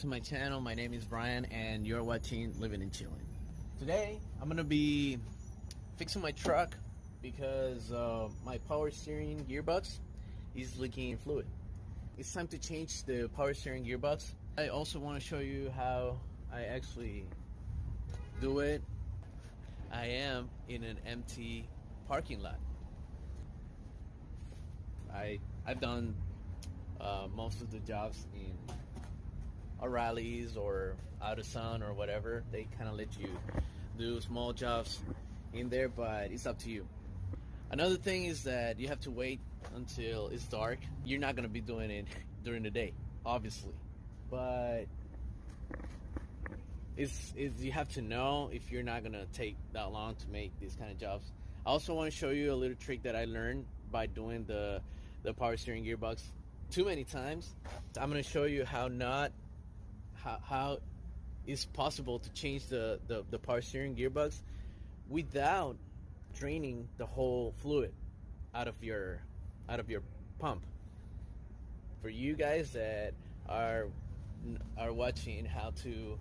to my channel. My name is Brian and you're watching Living and Chilling. Today I'm gonna be fixing my truck because my power steering gearbox is leaking fluid. It's time to change the power steering gearbox. I also want to show you how I actually do it. I am in an empty parking lot. I've done most of the jobs in O'Reilly's or Out of Sun or whatever. They kind of let you do small jobs in there, but it's up to you. Another thing is that you have to wait until it's dark. You're not going to be doing it during the day, obviously, but you have to know if you're not going to take that long to make these kind of jobs. I also want to show you a little trick that I learned by doing the power steering gearbox too many times. I'm going to show you how it's possible to change the power steering gearbox without draining the whole fluid out of your pump. For you guys that are watching how to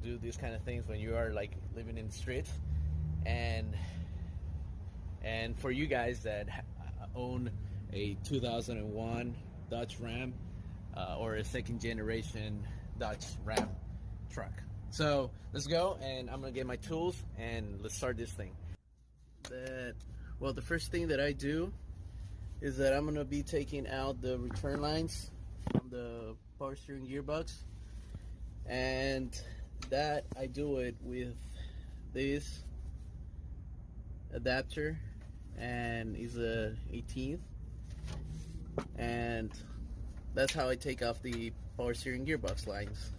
do these kind of things when you are like living in the streets, and for you guys that own a 2001 Dodge Ram or a second generation Dodge Ram truck. So let's go, and I'm gonna get my tools and let's start this thing. Well, the first thing that I do is that I'm gonna be taking out the return lines from the power steering gearbox, and that I do it with this adapter, and is a 18th, and that's how I take off the power steering gearbox lines,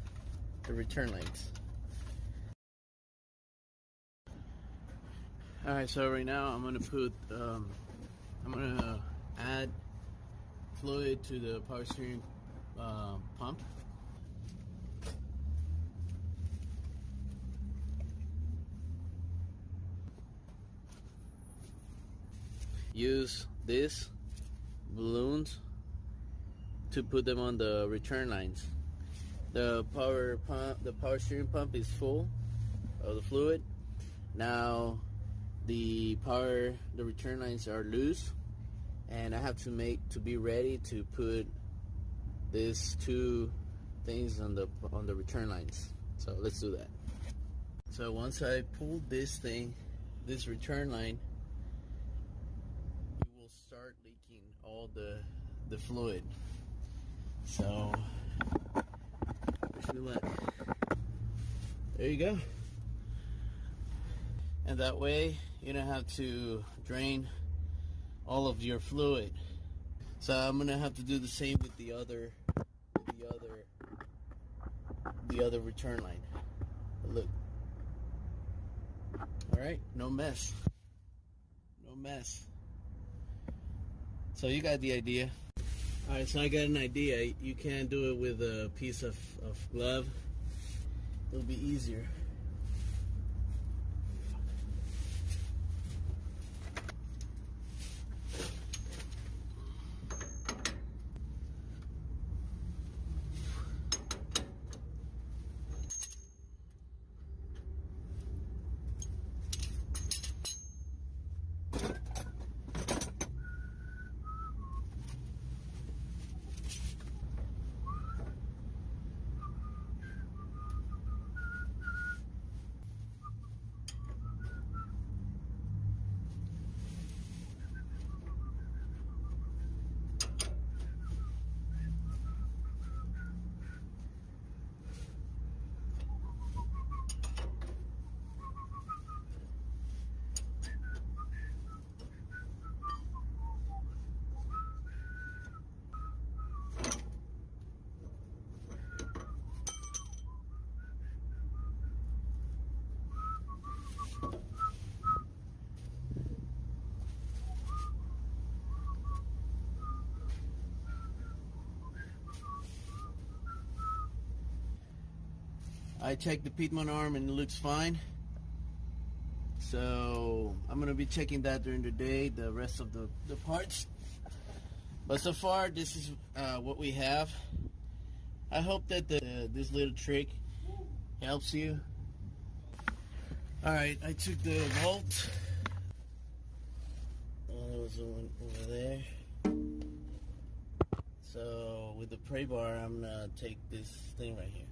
the return lines. Alright, so right now I'm gonna add fluid to the power steering pump. Use these balloons to put them on the return lines. The power steering pump is full of the fluid. Now the return lines are loose, and I have to be ready to put these two things on the return lines. So let's do that. So once I pull this return line, it will start leaking all the fluid. So wish me luck. There you go. And that way you don't have to drain all of your fluid. So I'm gonna have to do the same with the other return line. Look. Alright, no mess. So you got the idea. Alright, so I got an idea. You can do it with a piece of glove. It'll be easier. I checked the pitman arm and it looks fine. So I'm gonna be checking that during the day, the rest of the parts. But so far, this is what we have. I hope that this little trick helps you. Alright, I took the bolt. There was one over there. So with the pray bar, I'm gonna take this thing right here.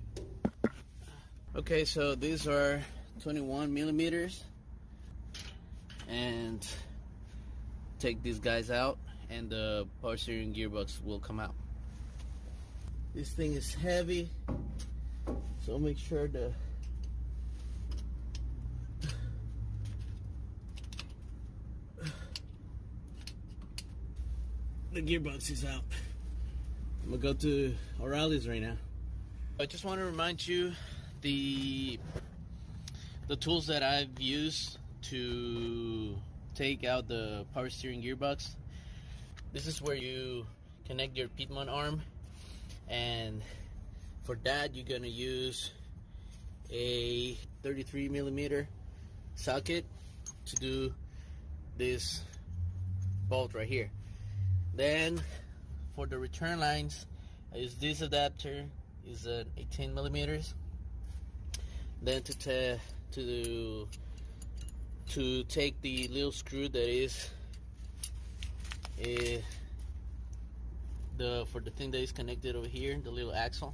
Okay, so these are 21 millimeters, and take these guys out, and the power steering gearbox will come out. This thing is heavy, so make sure the gearbox is out. I'm gonna go to O'Reilly's right now. I just want to remind you the tools that I've used to take out the power steering gearbox. This is where you connect your Piedmont arm, and for that you're gonna use a 33 millimeter socket to do this bolt right here. Then for the return lines, I use this adapter, is an 18 millimeters. Then to take the little screw that is for the thing that is connected over here, the little axle.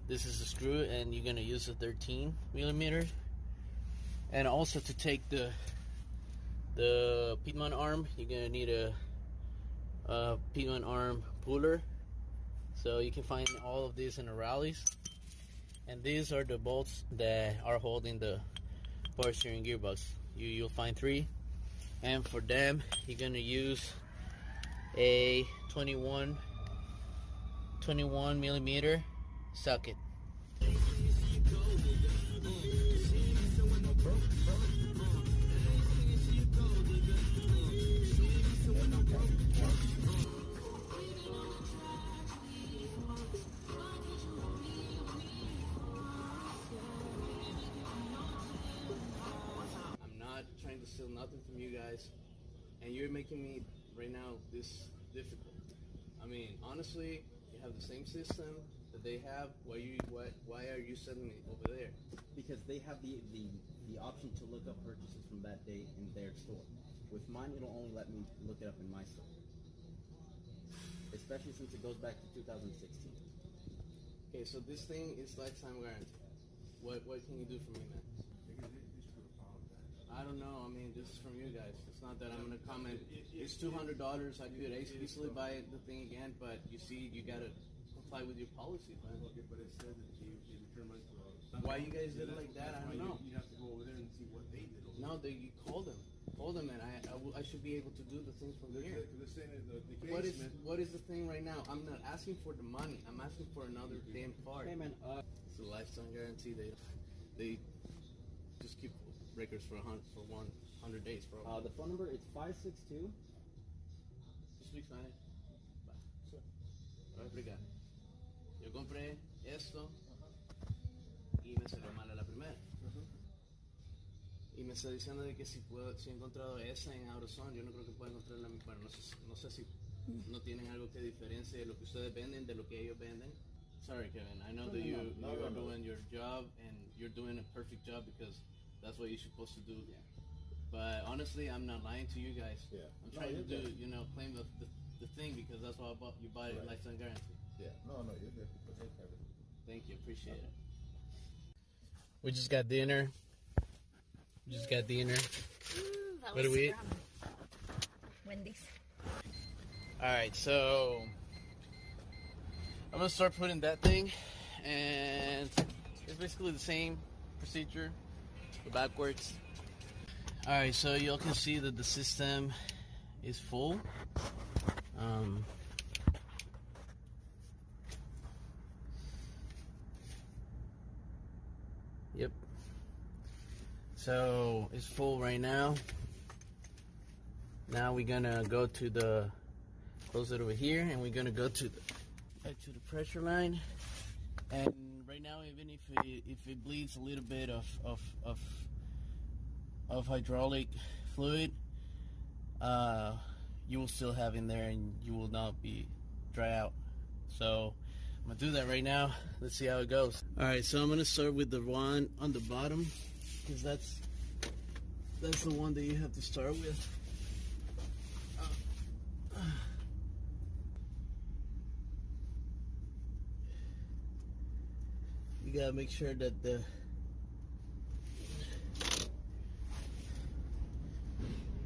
This is the screw, and you're gonna use a 13 millimeter. And also to take the Piedmont arm, you're gonna need a Piedmont arm puller. So you can find all of these in O'Reilly's. And these are the bolts that are holding the power steering gearbox. You'll find 3, and for them you're gonna use a 21 millimeter socket. Trying to steal nothing from you guys, and you're making me right now this difficult. I mean, honestly, you have the same system that they have. Why are you sending me over there? Because they have the option to look up purchases from that date in their store. With mine, it'll only let me look it up in my store, especially since it goes back to 2016. Okay, so this thing is lifetime guarantee. What can you do for me, man? I don't know. I mean, this is from you guys. It's not that I'm gonna comment. It's $200. I could easily buy the thing again, but you see, you gotta comply with your policy, man. Okay, but it said that you return money to us. Why you guys did it like that? I don't know. You have to go over there and see what they did. No, you call them, and I should be able to do the thing from here. They're saying that the case, What is the thing right now? I'm not asking for the money. I'm asking for another damn part. Hey man, It's a lifetime guarantee. They just keep records for 100 days, bro. the phone number is 562. Speak Spanish. Voy a explicar. Yo compré esto y me salió mal a la primera. Y me está diciendo de que si he encontrado esa en AutoZone, yo no creo que pueda encontrar la misma. Bueno, no sé si no tienen algo que diferencie de lo que ustedes venden de lo que ellos venden. Sorry, Kevin. I know that you are doing your job, and you're doing a perfect job because that's what you're supposed to do. Yeah. But honestly, I'm not lying to you guys. Yeah. I'm trying to do, claim the thing, because that's why you buy a lifetime guarantee. Yeah. No, you're good. Thank you. Appreciate it. We just got dinner. What do we eat? Wendy's. Alright, so I'm gonna start putting that thing, and it's basically the same procedure, but backwards. Alright, so y'all can see that the system is full. Yep. So it's full right now. Now we're gonna go to close it over here, and we're gonna go to back to the pressure line. And right now, even if it bleeds a little bit of hydraulic fluid, you will still have in there, and you will not be dry out. So I'm gonna do that right now. Let's see how it goes. All right, so I'm gonna start with the one on the bottom, because that's the one that you have to start with. You gotta make sure that the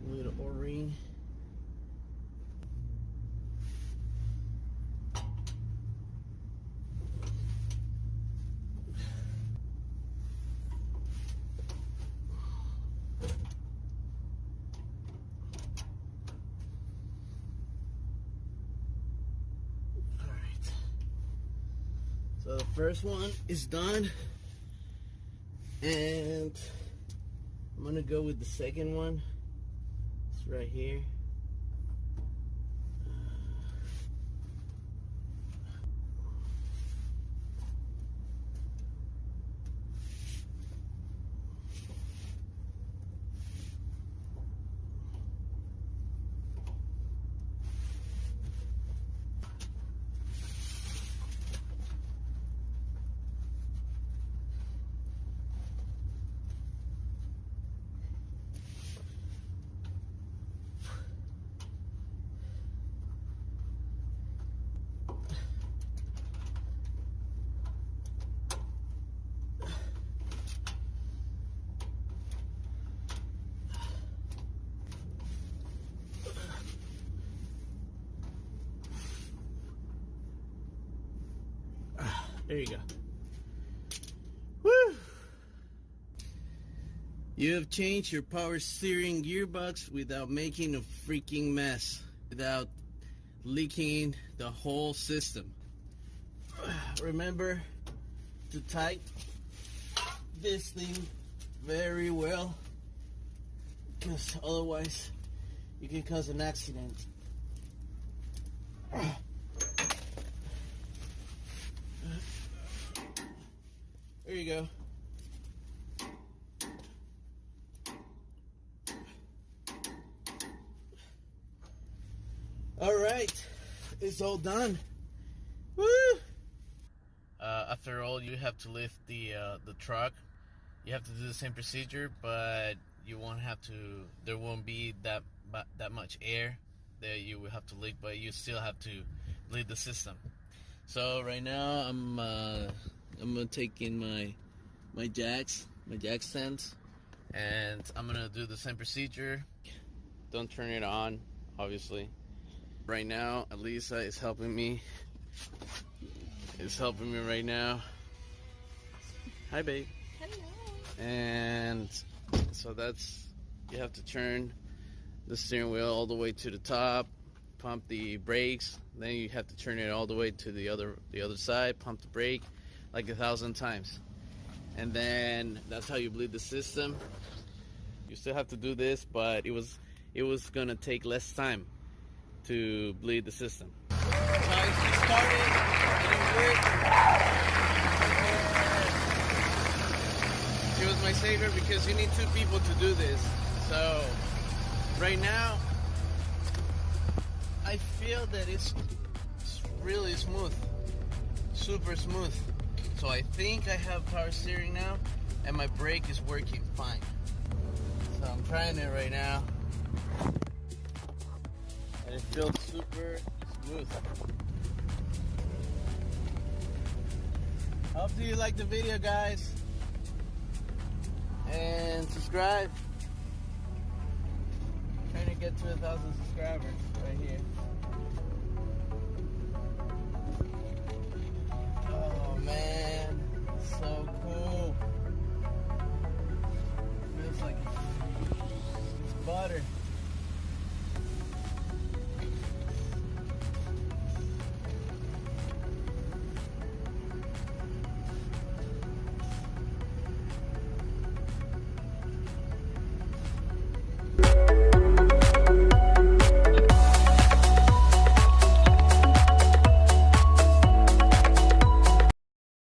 little O-ring. So the first one is done, and I'm gonna go with the second one. It's right here. There you go. Woo! You have changed your power steering gearbox without making a freaking mess, without leaking the whole system. Remember to tighten this thing very well, because otherwise you can cause an accident. There you go. All right, it's all done. Woo! After all, you have to lift the truck. You have to do the same procedure, but you won't have to. There won't be that much air that you will have to leak, but you still have to bleed the system. So right now, I'm gonna take in my jack stands, and I'm gonna do the same procedure. Don't turn it on, obviously. Right now, Elisa is helping me. Right now. Hi, babe. Hello. And so you have to turn the steering wheel all the way to the top, pump the brakes, then you have to turn it all the way to the other side, pump the brake like 1,000 times, and then that's how you bleed the system. You still have to do this, but it was gonna take less time to bleed the system. So I started, it was my savior, because you need 2 people to do this. So right now I feel that it's really smooth, super smooth. So I think I have power steering now, and my brake is working fine. So I'm trying it right now, and it feels super smooth. Hope you like the video, guys, and subscribe. Trying to get to 1,000 subscribers right here.